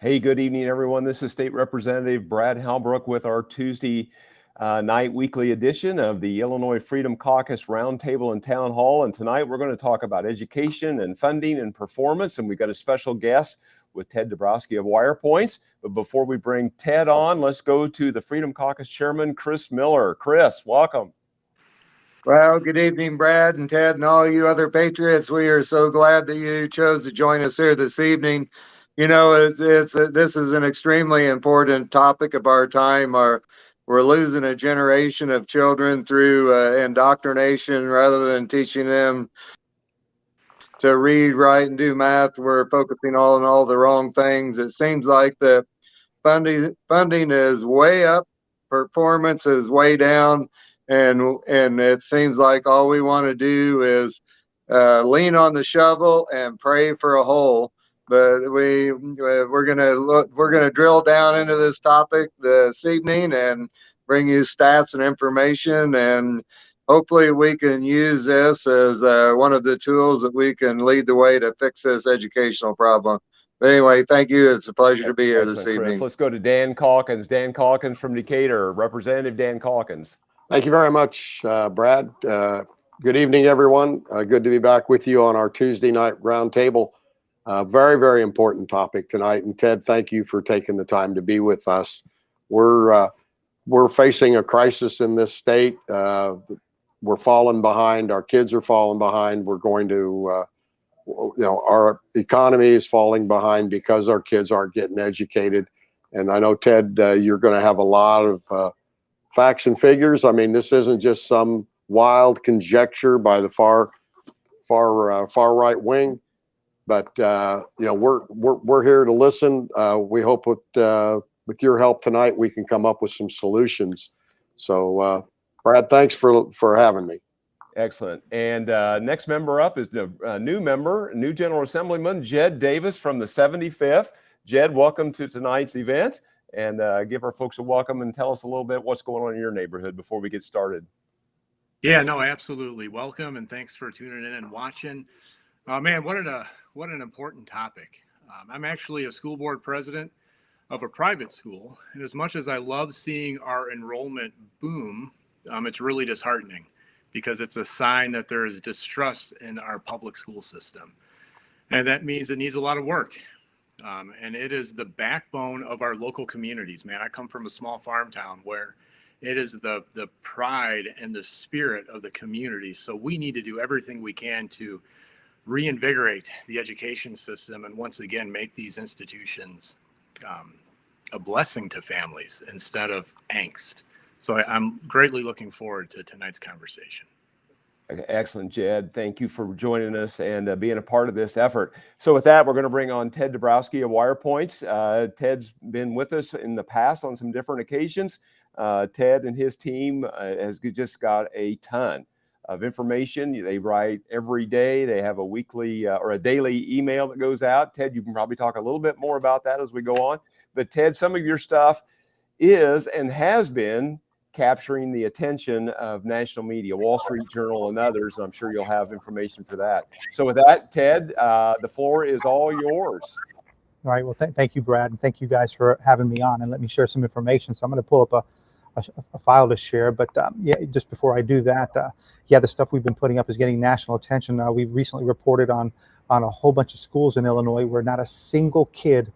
Hey, good evening, everyone. This is State Representative Brad Halbrook with our Tuesday night weekly edition of the Illinois Freedom Caucus Roundtable and Town Hall. And tonight we're going to talk about education and funding and performance. And we've got a special guest with Ted Dabrowski of WirePoints. But before we bring Ted on, let's go to the Freedom Caucus Chairman, Chris Miller. Chris, welcome. Well, good evening, Brad and Ted and all you other patriots. We are so glad that you chose to join us here this evening. You know, this is an extremely important topic of our time. We're losing a generation of children through indoctrination rather than teaching them to read, write, and do math. We're focusing on all the wrong things. It seems like the funding is way up, performance is way down. And it seems like all we want to do is lean on the shovel and pray for a hole. But we're gonna drill down into this topic this evening and bring you stats and information, and hopefully we can use this as one of the tools that we can lead the way to fix this educational problem. But anyway, thank you. It's a pleasure to be here this evening. Chris. Let's go to Dan Calkins. Dan Calkins from Decatur. Representative Dan Calkins. Thank you very much, Brad. Good evening, everyone. Good to be back with you on our Tuesday night roundtable. Very, very important topic tonight. And Ted, thank you for taking the time to be with us. We're facing a crisis in this state. We're falling behind. Our kids are falling behind. We're going to, our economy is falling behind because our kids aren't getting educated. And I know, Ted, you're going to have a lot of facts and figures. I mean, this isn't just some wild conjecture by the far right wing, but we're here to listen. We hope with your help tonight we can come up with some solutions. So, Brad, thanks for having me. Excellent. And next member up is the new General Assemblyman Jed Davis from the 75th. Jed, welcome to tonight's event. And give our folks a welcome and tell us a little bit what's going on in your neighborhood before we get started. Yeah, no, absolutely. Welcome, and thanks for tuning in and watching. Man, what an important topic. I'm actually a school board president of a private school, and as much as I love seeing our enrollment boom, it's really disheartening because it's a sign that there is distrust in our public school system, and that means it needs a lot of work. And it is the backbone of our local communities, man. I come from a small farm town where it is the pride and the spirit of the community. So we need to do everything we can to reinvigorate the education system and once again make these institutions a blessing to families instead of angst. So I'm greatly looking forward to tonight's conversation. Excellent, Jed. Thank you for joining us and being a part of this effort. So with that, we're going to bring on Ted Dabrowski of WirePoints. Ted's been with us in the past on some different occasions. Ted and his team has just got a ton of information. They write every day. They have a weekly or a daily email that goes out. Ted, you can probably talk a little bit more about that as we go on. But Ted, some of your stuff is and has been capturing the attention of national media, Wall Street Journal and others. And I'm sure you'll have information for that. So with that, Ted, the floor is all yours. All right. Well, thank you, Brad. And thank you guys for having me on and let me share some information. So I'm going to pull up a file to share. But yeah, just before I do that, the stuff we've been putting up is getting national attention. We've recently reported on a whole bunch of schools in Illinois where not a single kid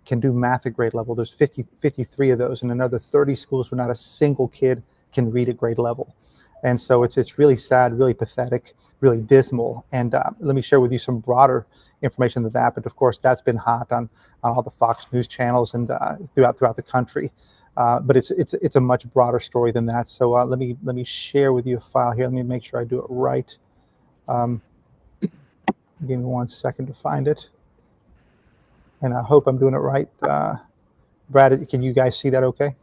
can do math at grade level. There's 53 of those, and another 30 schools where not a single kid can read at grade level. And so it's really sad, really pathetic, really dismal. And let me share with you some broader information than that. But of course, that's been hot on all the Fox News channels and throughout the country. But it's a much broader story than that. So let me share with you a file here. Let me make sure I do it right. Give me 1 second to find it. And I hope I'm doing it right. Brad, can you guys see that okay?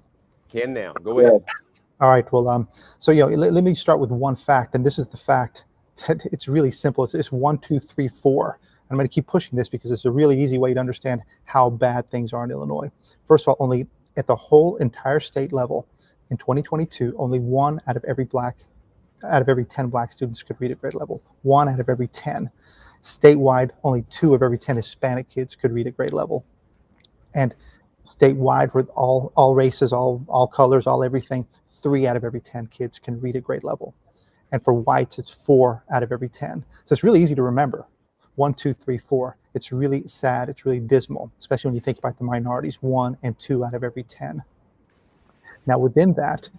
Can now. Go ahead. All right. Well, so let me start with one fact. And this is the fact that it's really simple. It's 1, 2, 3, 4. I'm going to keep pushing this because it's a really easy way to understand how bad things are in Illinois. First of all, only at the whole entire state level in 2022, only 1 out of every 10 black students could read at grade level. 1 out of every 10. Statewide, only 2 of every 10 Hispanic kids could read at grade level. And statewide, with all races, all colors, all everything, 3 out of every 10 kids can read at grade level. And for whites, it's 4 out of every 10. So it's really easy to remember. 1, 2, 3, 4. It's really sad. It's really dismal, especially when you think about the minorities. 1 and 2 out of every 10. Now, within that,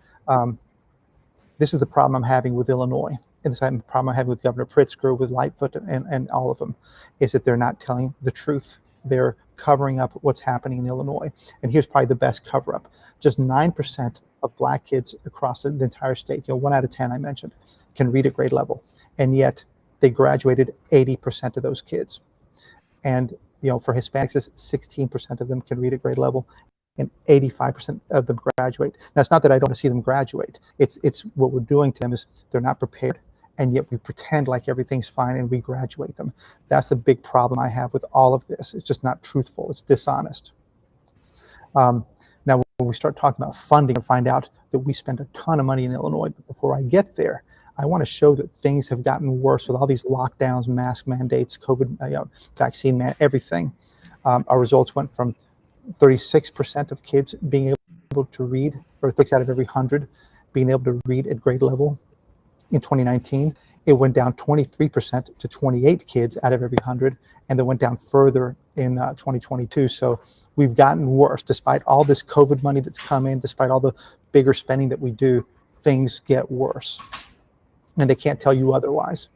this is the problem I'm having with Illinois. And this is the problem I'm having with Governor Pritzker, with Lightfoot, and all of them, is that they're not telling the truth. They're covering up what's happening in Illinois. And here's probably the best cover-up. Just 9% of Black kids across the entire state, 1 out of 10 I mentioned, can read at grade level. And yet they graduated 80% of those kids. And for Hispanics, 16% of them can read at grade level, and 85% of them graduate. Now, it's not that I don't want to see them graduate. It's what we're doing to them is they're not prepared, and yet we pretend like everything's fine and we graduate them. That's the big problem I have with all of this. It's just not truthful. It's dishonest. Now, when we start talking about funding and find out that we spend a ton of money in Illinois, but before I get there, I want to show that things have gotten worse with all these lockdowns, mask mandates, COVID vaccine, everything. Our results went from 36% of kids being able to read, or 6 out of every 100 being able to read at grade level in 2019. It went down 23% to 28 kids out of every 100, and then went down further in 2022. So we've gotten worse. Despite all this COVID money that's come in, despite all the bigger spending that we do, things get worse. And they can't tell you otherwise.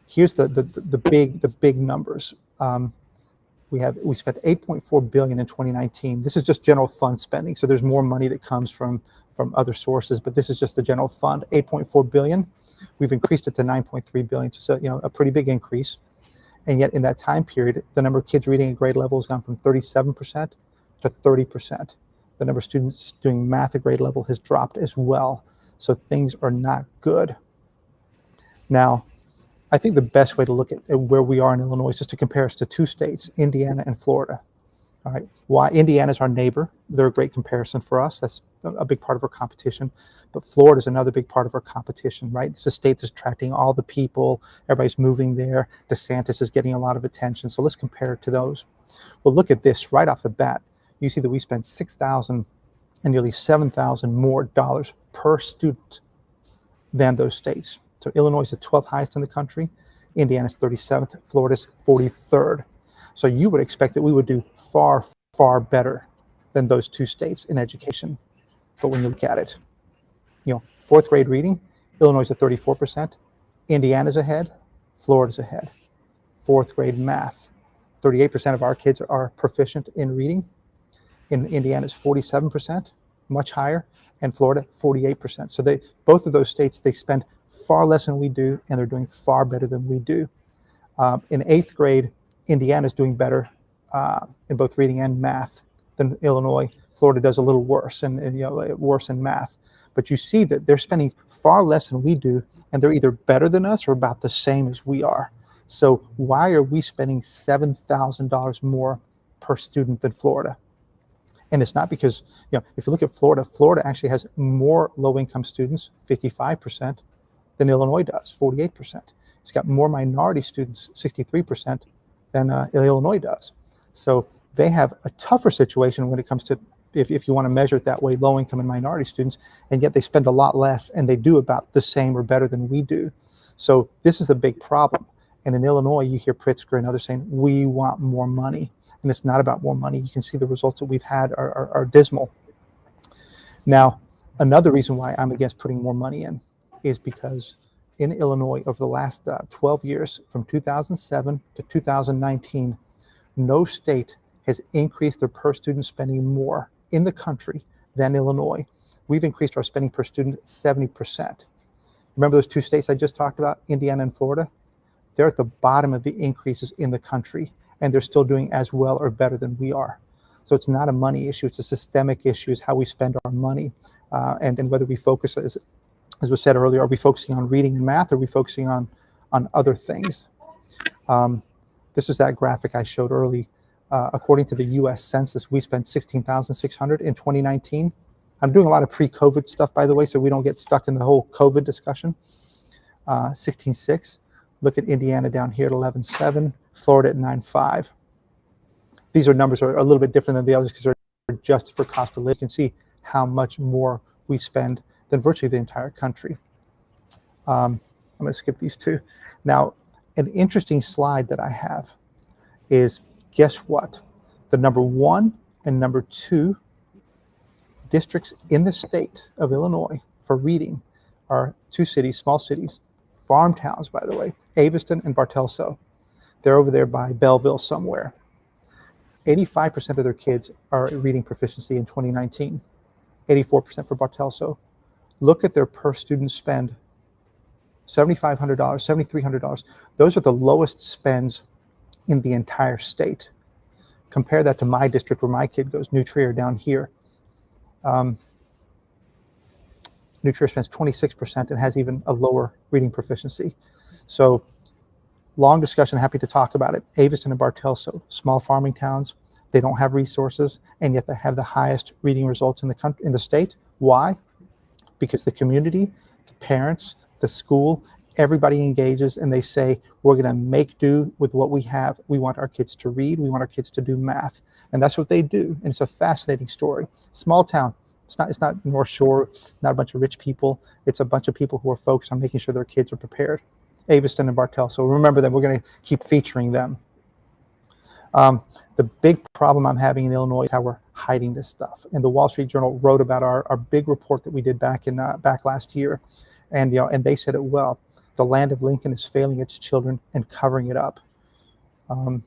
Here's the big numbers. We spent $8.4 billion in 2019. This is just general fund spending. So there's more money that comes from other sources, but this is just the general fund. $8.4 billion. We've increased it to $9.3 billion. So a pretty big increase. And yet in that time period, the number of kids reading at grade level has gone from 37% to 30%. The number of students doing math at grade level has dropped as well. So things are not good. Now, I think the best way to look at where we are in Illinois is just to compare us to 2 states, Indiana and Florida. All right. Why? Indiana's our neighbor. They're a great comparison for us. That's a big part of our competition. But Florida is another big part of our competition, right? It's a state that's attracting all the people. Everybody's moving there. DeSantis is getting a lot of attention. So let's compare it to those. Well, look at this right off the bat. You see that we spend $6,000 and nearly $7,000 more dollars per student than those states. So Illinois is the 12th highest in the country. Indiana's 37th. Florida's 43rd. So you would expect that we would do far, far better than those 2 states in education. But when you look at it, 4th grade reading, Illinois is at 34%. Indiana's ahead. Florida's ahead. 4th grade math, 38% of our kids are proficient in reading. In Indiana, it's 47%, much higher, and Florida, 48%. So both of those states, they spend far less than we do, and they're doing far better than we do. In 8th grade, Indiana is doing better in both reading and math than Illinois. Florida does a little worse, and worse in math. But you see that they're spending far less than we do, and they're either better than us or about the same as we are. So why are we spending $7,000 more per student than Florida? And it's not because, if you look at Florida, Florida actually has more low-income students, 55%, than Illinois does, 48%. It's got more minority students, 63%, than Illinois does. So they have a tougher situation when it comes to, if you want to measure it that way, low-income and minority students, and yet they spend a lot less, and they do about the same or better than we do. So this is a big problem. And in Illinois, you hear Pritzker and others saying, we want more money. And it's not about more money. You can see the results that we've had are dismal. Now, another reason why I'm against putting more money in is because in Illinois, over the last 12 years, from 2007 to 2019, no state has increased their per student spending more in the country than Illinois. We've increased our spending per student 70%. Remember those 2 states I just talked about, Indiana and Florida? They're at the bottom of the increases in the country, and they're still doing as well or better than we are. So it's not a money issue, it's a systemic issue, is how we spend our money, and whether we focus, as was said earlier, are we focusing on reading and math, or are we focusing on other things? This is that graphic I showed early. According to the US Census, we spent $16,600 in 2019. I'm doing a lot of pre-COVID stuff, by the way, so we don't get stuck in the whole COVID discussion. 16.6. Look at Indiana down here at 11.7, Florida at 9.5. These are numbers are a little bit different than the others because they're adjusted for cost of living. You can see how much more we spend than virtually the entire country. I'm going to skip these two. Now, an interesting slide that I have is, guess what? The number 1 and number 2 districts in the state of Illinois for reading are 2 cities, small cities, farm towns, by the way, Aviston and Bartelso. They're over there by Belleville somewhere. 85% of their kids are at reading proficiency in 2019, 84% for Bartelso. Look at their per student spend, $7,500, $7,300. Those are the lowest spends in the entire state. Compare that to my district where my kid goes, New Trier down here. New Trier spends 26% and has even a lower reading proficiency. So long discussion, happy to talk about it. Aviston and Bartelso, small farming towns, they don't have resources, and yet they have the highest reading results in the country, in the state. Why? Because the community, the parents, the school, everybody engages and they say, we're going to make do with what we have. We want our kids to read. We want our kids to do math. And that's what they do. And it's a fascinating story. Small town. It's not North Shore, not a bunch of rich people. It's a bunch of people who are focused on making sure their kids are prepared. Aviston and Bartel. So remember that we're going to keep featuring them. The big problem I'm having in Illinois is how we're hiding this stuff. And the Wall Street Journal wrote about our big report that we did back last year. And and they said it well. The land of Lincoln is failing its children and covering it up. And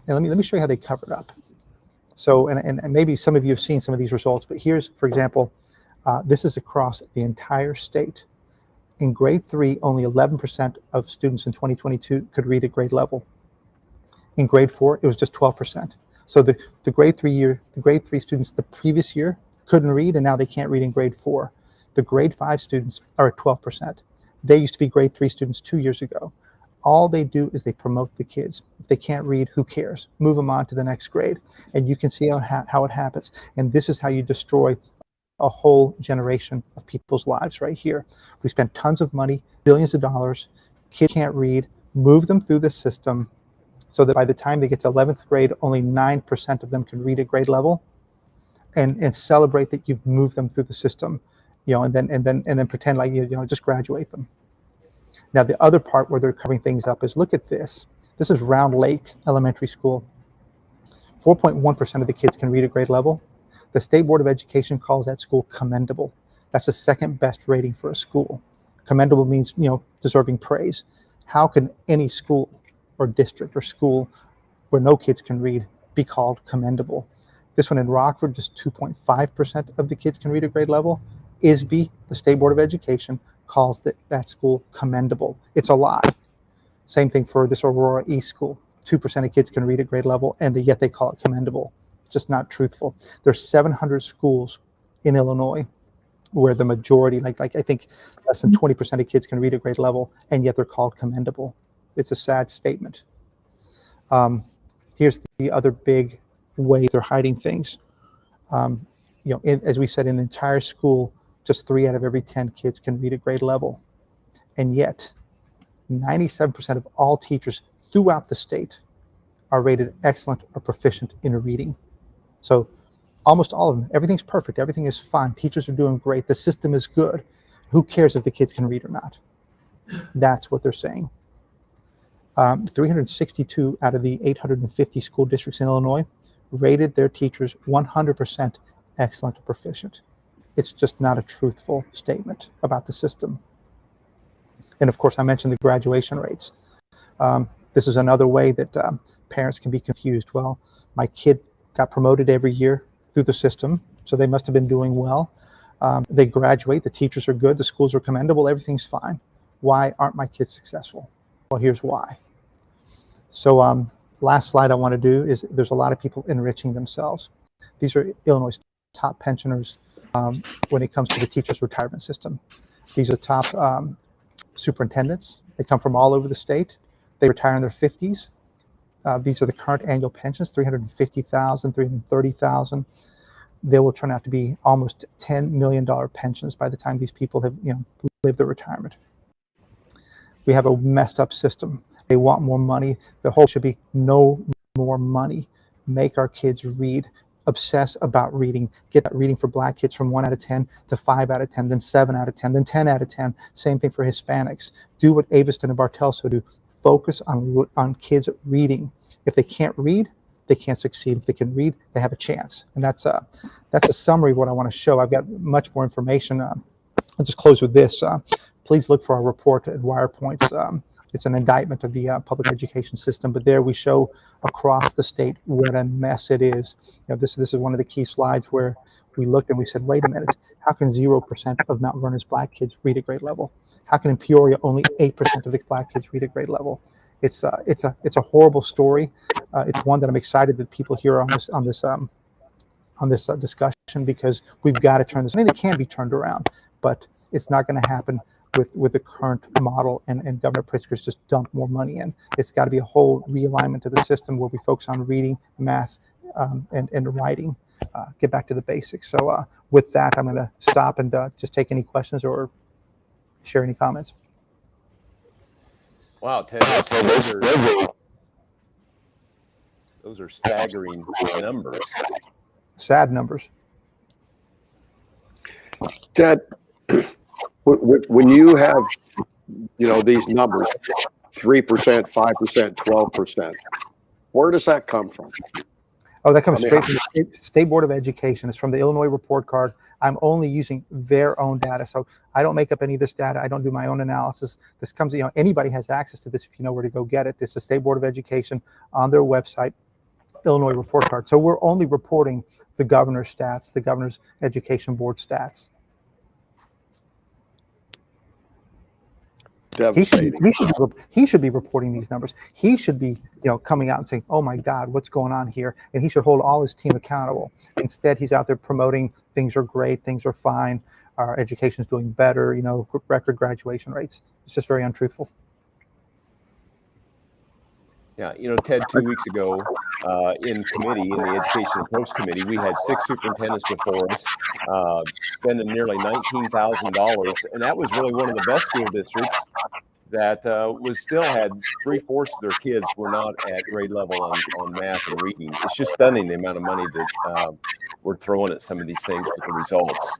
let me show you how they cover it up. So, and maybe some of you have seen some of these results, but here's, for example, this is across the entire state. In grade 3, only 11% of students in 2022 could read at grade level. In grade 4, it was just 12%. So the grade 3 students the previous year couldn't read, and now they can't read in grade 4. The grade 5 students are at 12%. They used to be grade 3 students 2 years ago. All they do is they promote the kids. If they can't read, who cares? Move them on to the next grade. And you can see how it happens. And this is how you destroy a whole generation of people's lives right here. We spent tons of money, billions of dollars. Kids can't read. Move them through the system so that by the time they get to 11th grade, only 9% of them can read at grade level. And celebrate that you've moved them through the system. And then pretend like just graduate them. Now the other part where they're covering things up is, look at this. This is Round Lake Elementary School. 4.1% of the kids can read at grade level. The State Board of Education calls that school commendable. That's the second best rating for a school. Commendable means deserving praise. How can any school or district or school where no kids can read be called commendable? This one in Rockford, just 2.5% of the kids can read at grade level. ISB, the State Board of Education, calls that school commendable. It's a lie. Same thing for this Aurora East school. 2% of kids can read at grade level, and yet they call it commendable. Just not truthful. There's 700 schools in Illinois where the majority, like I think less than 20% of kids can read at grade level, and yet they're called commendable. It's a sad statement. Here's the other big way they're hiding things. As we said, in the entire school, just 3 out of every 10 kids can read at grade level. And yet, 97% of all teachers throughout the state are rated excellent or proficient in reading. So almost all of them, everything's perfect, everything is fine, teachers are doing great, the system is good. Who cares if the kids can read or not? That's what they're saying. 362 out of the 850 school districts in Illinois rated their teachers 100% excellent or proficient. It's just not a truthful statement about the system. And of course, I mentioned the graduation rates. This is another way that parents can be confused. Well, my kid got promoted every year through the system, so they must have been doing well. They graduate, the teachers are good, the schools are commendable, everything's fine. Why aren't my kids successful? Well, here's why. So last slide I want to do is, there's a lot of people enriching themselves. These are Illinois' top pensioners when it comes to the teachers' retirement system. These are top superintendents. They come from all over the state. They retire in their 50s. These are the current annual pensions, $350,000, $330,000. They will turn out to be almost $10 million pensions by the time these people have lived their retirement. We have a messed up system. They want more money. The whole should be no more money. make our kids read, obsess about reading, get that reading for Black kids from 1 out of 10 to 5 out of 10, then 7 out of 10, then 10 out of 10. Same thing for Hispanics. Do what Aviston and Bartelso do. Focus on kids reading. If they can't read, they can't succeed. If they can read, they have a chance. And that's a summary of what I want to show. I've got much more information. I'll just close with this. Please look for our report at WirePoints. It's an indictment of the public education system, but there we show across the state what a mess it is. This is one of the key slides where we looked and we said, wait a minute, how can 0% of Mount Vernor's Black kids read at grade level? How can in Peoria only 8% of the Black kids read at grade level? It's a horrible story. It's one that I'm excited that people hear on this discussion, because we've got to turn this. I mean, it can be turned around, but it's not going to happen with the current model and Governor Pritzker's just dump more money in. It's got to be a whole realignment of the system where we focus on reading, math, and writing. Get back to the basics. So with that, I'm going to stop and just take any questions or share any comments. Wow, Ted, those are staggering numbers. Sad numbers. Ted, when you have, these numbers, 3%, 5%, 12%, where does that come from? Oh, that comes straight from the State Board of Education. It's from the Illinois report card. I'm only using their own data. So I don't make up any of this data. I don't do my own analysis. This comes, anybody has access to this if you know where to go get it. It's the State Board of Education on their website, Illinois report card. So we're only reporting the governor's stats, the governor's education board stats. He should be reporting these numbers. He should be, coming out and saying, "Oh my God, what's going on here?" And he should hold all his team accountable. Instead, he's out there promoting things are great, things are fine, our education is doing better. Record graduation rates. It's just very untruthful. Yeah, Ted, 2 weeks ago in committee, in the Education Approach Committee, we had 6 superintendents before us spending nearly $19,000. And that was really one of the best school districts that still had 3/4 of their kids were not at grade level on math and reading. It's just stunning the amount of money that we're throwing at some of these things with the results.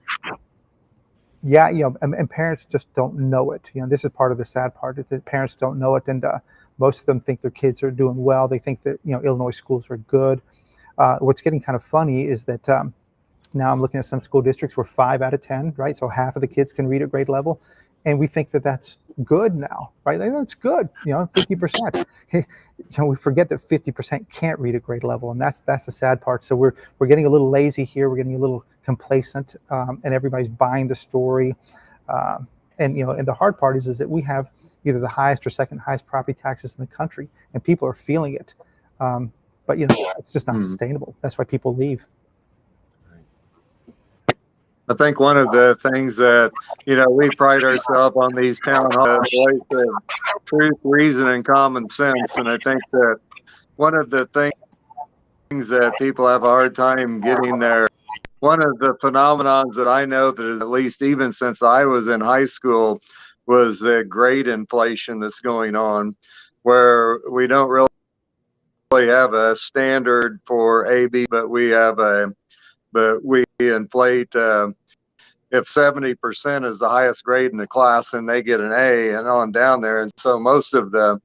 Yeah, and parents just don't know it. This is part of the sad part, that parents don't know it. And most of them think their kids are doing well. They think that, Illinois schools are good. What's getting kind of funny is that now I'm looking at some school districts where 5 out of 10, right? So half of the kids can read at grade level. And we think that that's good now, right? That's good, 50%. We forget that 50% can't read at grade level. And that's the sad part. So we're getting a little lazy here. We're getting a little complacent, and everybody's buying the story. And the hard part is that we have either the highest or second highest property taxes in the country, and people are feeling it. But it's just not sustainable. That's why people leave. I think one of the things that, we pride ourselves on these town halls, voice of truth, reason, and common sense. And I think that one of the things that people have a hard time getting there, one of the phenomenons that I know that is, at least even since I was in high school, was the grade inflation that's going on, where we don't really have a standard for AB, but we inflate. If 70% is the highest grade in the class, and they get an A and on down there, and so most of the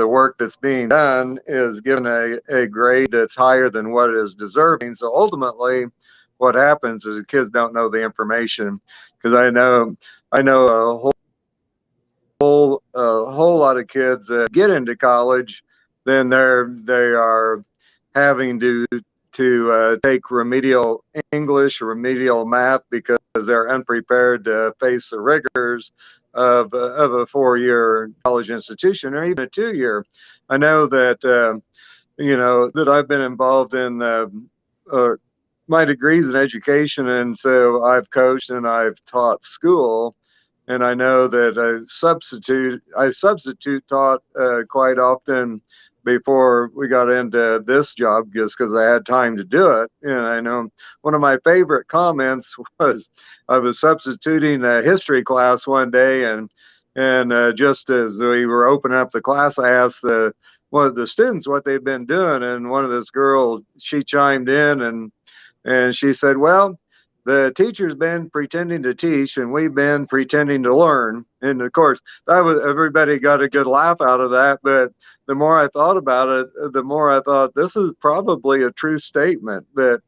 work that's being done is given a grade that's higher than what it is deserving. So ultimately, what happens is the kids don't know the information, because I know a whole lot of kids that get into college, then they are having to take remedial English or remedial math because they're unprepared to face the rigors of a 4-year college institution, or even a 2-year. I know that that I've been involved in my degrees in education, and so I've coached and I've taught school, and I know that I substitute taught quite often before we got into this job, just because I had time to do it. And I know one of my favorite comments was, I was substituting a history class one day, and just as we were opening up the class, I asked the the students what they've been doing. And one of this girls, she chimed in and she said, well, the teacher's been pretending to teach and we've been pretending to learn. And of course, everybody got a good laugh out of that. But the more I thought about it, the more I thought this is probably a true statement. But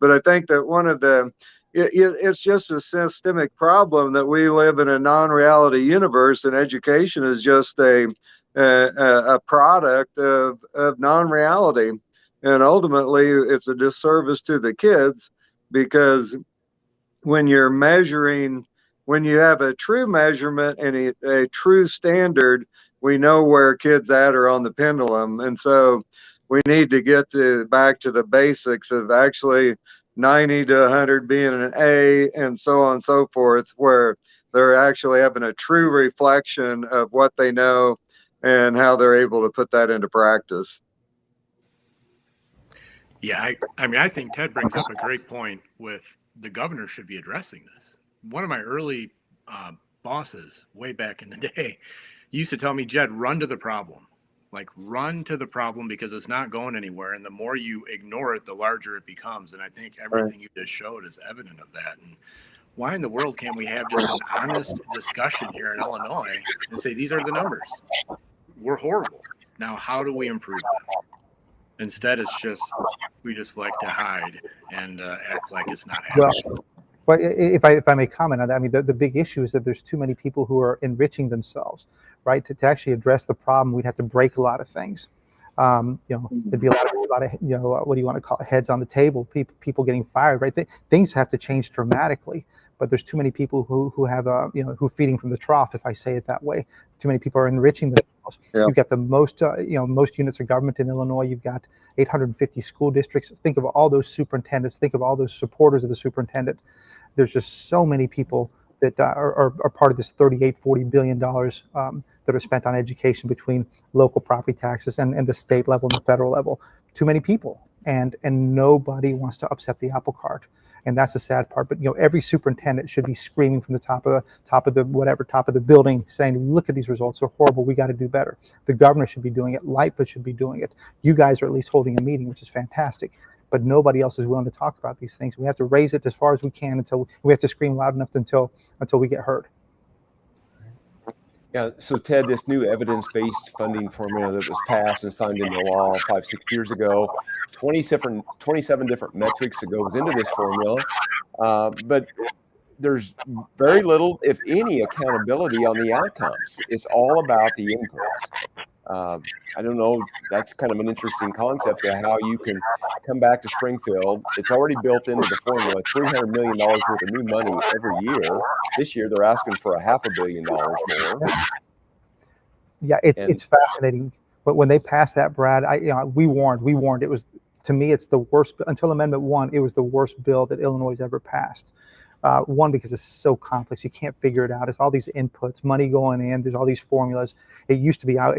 I think that it's just a systemic problem that we live in a non-reality universe, and education is just a product of non-reality. And ultimately, it's a disservice to the kids, because when you have a true measurement and a true standard, we know where kids are on the pendulum. And so we need to get back to the basics of actually 90 to 100 being an A, and so on and so forth, where they're actually having a true reflection of what they know and how they're able to put that into practice. Yeah, I mean, I think Ted brings up a great point with the governor should be addressing this. One of my early bosses way back in the day used to tell me, Jed, run to the problem. Like, run to the problem, because it's not going anywhere. And the more you ignore it, the larger it becomes. And I think everything you just showed is evident of that. And why in the world can't we have just an honest discussion here in Illinois and say, these are the numbers? We're horrible. Now, how do we improve them? Instead, we just like to hide and act like it's not happening. Well, if I may comment on that, I mean, the big issue is that there's too many people who are enriching themselves, right? To actually address the problem, we'd have to break a lot of things. There'd be a lot of what do you want to call it, heads on the table, people getting fired, right? Things have to change dramatically. But there's too many people who have who feeding from the trough, if I say it that way. Too many people are enriching themselves. Yeah. You've got the most units of government in Illinois. You've got 850 school districts. Think of all those superintendents. Think of all those supporters of the superintendent. There's just so many people that are part of this $40 billion that are spent on education between local property taxes and the state level and the federal level. Too many people, and nobody wants to upset the apple cart. And that's the sad part. But every superintendent should be screaming from the top of the building, saying, "Look at these results; they're horrible. We got to do better." The governor should be doing it. Lightfoot should be doing it. You guys are at least holding a meeting, which is fantastic. But nobody else is willing to talk about these things. We have to raise it as far as we can until we have to scream loud enough until we get heard. Yeah. So Ted, this new evidence-based funding formula that was passed and signed into law 5-6 years ago, 27 different metrics that goes into this formula, but there's very little, if any, accountability on the outcomes. It's all about the inputs. I don't know. That's kind of an interesting concept of how you can come back to Springfield. It's already built into the formula, $300 million worth of new money every year. This year, they're asking for $500 million more. Yeah, it's fascinating. But when they passed that, Brad, we warned. It was, to me, it's the worst. Until Amendment 1, it was the worst bill that Illinois has ever passed. One, because it's so complex, you can't figure it out. It's all these inputs, money going in. There's all these formulas. It used to be, I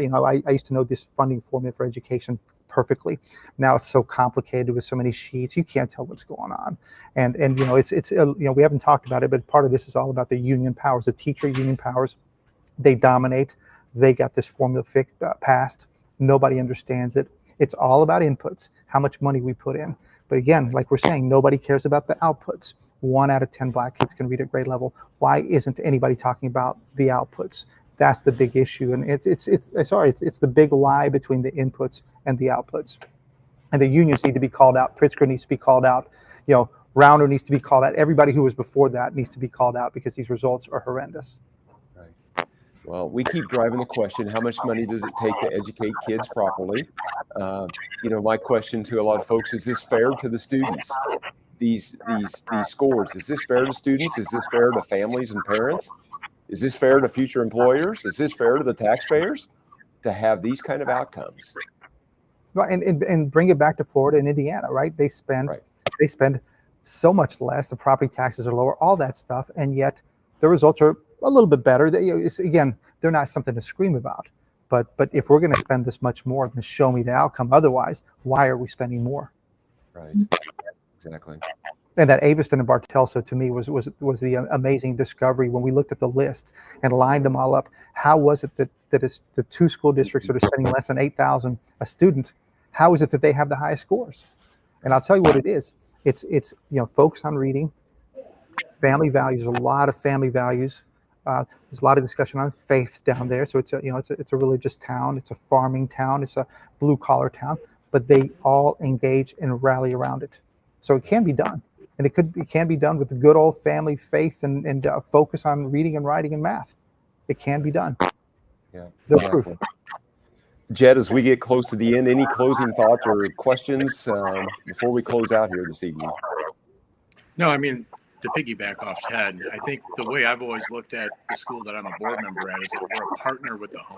used to know this funding formula for education perfectly. Now it's so complicated with so many sheets, you can't tell what's going on. And it's we haven't talked about it, but part of this is all about the union powers, the teacher union powers. They dominate. They got this formula passed. Nobody understands it. It's all about inputs, how much money we put in. But again, like we're saying, nobody cares about the outputs. 1 out of 10 Black kids can read at grade level. Why isn't anybody talking about the outputs? That's the big issue, and it's the big lie between the inputs and the outputs. And the unions need to be called out. Pritzker needs to be called out. Rounder needs to be called out. Everybody who was before that needs to be called out, because these results are horrendous. Right. Well, we keep driving the question: how much money does it take to educate kids properly? My question to a lot of folks is: this fair to the students? These scores, is this fair to students? Is this fair to families and parents? Is this fair to future employers? Is this fair to the taxpayers to have these kind of outcomes? Well, and bring it back to Florida and Indiana, right? They spend so much less. The property taxes are lower, all that stuff, and yet the results are a little bit better. Again, they're not something to scream about. But if we're going to spend this much more, then show me the outcome. Otherwise, why are we spending more? Right. Exactly. And that Aviston and Bartelso to me was the amazing discovery when we looked at the list and lined them all up. How was it that it's the two school districts that are spending less than $8,000 a student? How is it that they have the highest scores? And I'll tell you what it is. It's focus on reading, family values, a lot of family values. There's a lot of discussion on faith down there. So it's a religious town. It's a farming town. It's a blue collar town. But they all engage and rally around it. So it can be done. And it can be done with the good old family faith and focus on reading and writing and math. It can be done. Yeah, The proof. Jed, as we get close to the end, any closing thoughts or questions before we close out here this evening? No, I mean, to piggyback off Ted, I think the way I've always looked at the school that I'm a board member at is that we're a partner with the home.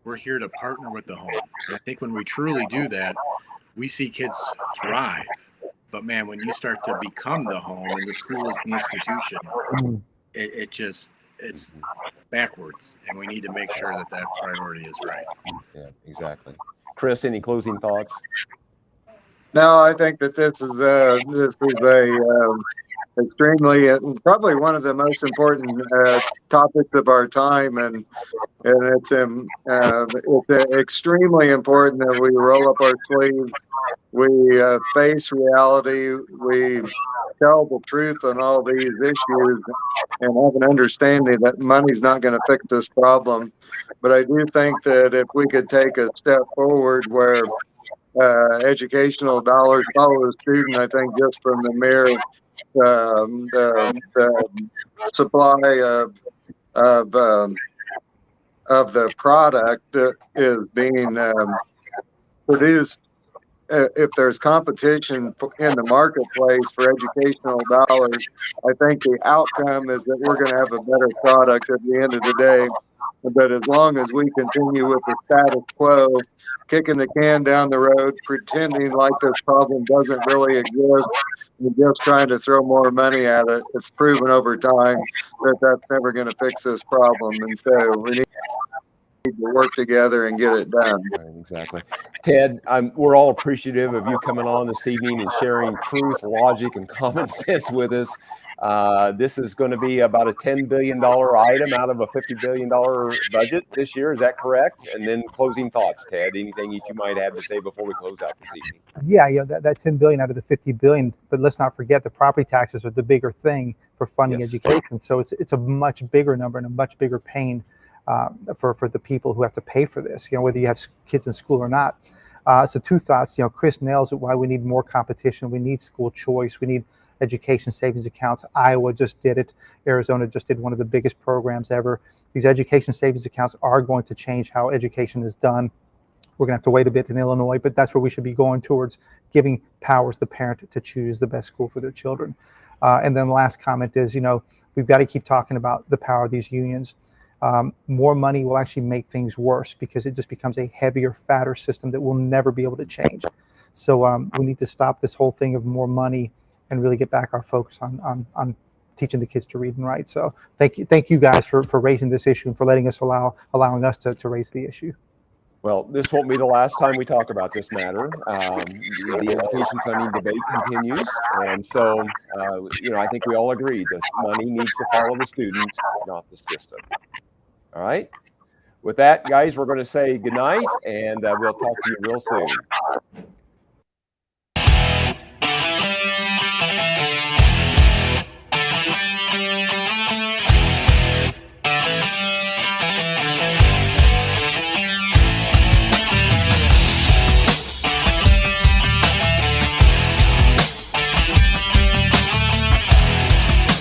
We're here to partner with the home. And I think when we truly do that, we see kids thrive. But man, when you start to become the home and the school is the institution, it's backwards. And we need to make sure that priority is right. Yeah, exactly. Chris, any closing thoughts? No, I think that this is a extremely probably one of the most important topics of our time, and it's extremely important that we roll up our sleeves, we face reality, we tell the truth on all these issues, and have an understanding that money's not going to fix this problem. But I do think that if we could take a step forward where educational dollars follow the student, I think just from the mere the supply of the product that is being produced, if there's competition in the marketplace for educational dollars, I think the outcome is that we're going to have a better product at the end of the day. But as long as we continue with the status quo, kicking the can down the road, pretending like this problem doesn't really exist, and just trying to throw more money at it, it's proven over time that that's never going to fix this problem. And so we need to work together and get it done. Right, exactly. Ted, we're all appreciative of you coming on this evening and sharing truth, logic, and common sense with us. This is going to be about a $10 billion item out of a $50 billion budget this year. Is that correct? And then closing thoughts, Ted, anything that you might have to say before we close out this evening? Yeah, that 10 billion out of the 50 billion, but let's not forget the property taxes are the bigger thing for funding education. So it's a much bigger number and a much bigger pain for the people who have to pay for this, whether you have kids in school or not. So two thoughts, Chris nails it, why we need more competition. We need school choice. We need education savings accounts. Iowa just did it. Arizona just did one of the biggest programs ever. These education savings accounts are going to change how education is done. We're going to have to wait a bit in Illinois, but that's where we should be going towards, giving powers the parent to choose the best school for their children. And then the last comment is, we've got to keep talking about the power of these unions. More money will actually make things worse because it just becomes a heavier, fatter system that will never be able to change. So we need to stop this whole thing of more money and really get back our focus on teaching the kids to read and write. So thank you guys for raising this issue and for allowing us to raise the issue. Well, this won't be the last time we talk about this matter. The education funding debate continues. And so, I think we all agree that money needs to follow the student, not the system. All right. With that, guys, we're going to say goodnight, and we'll talk to you real soon.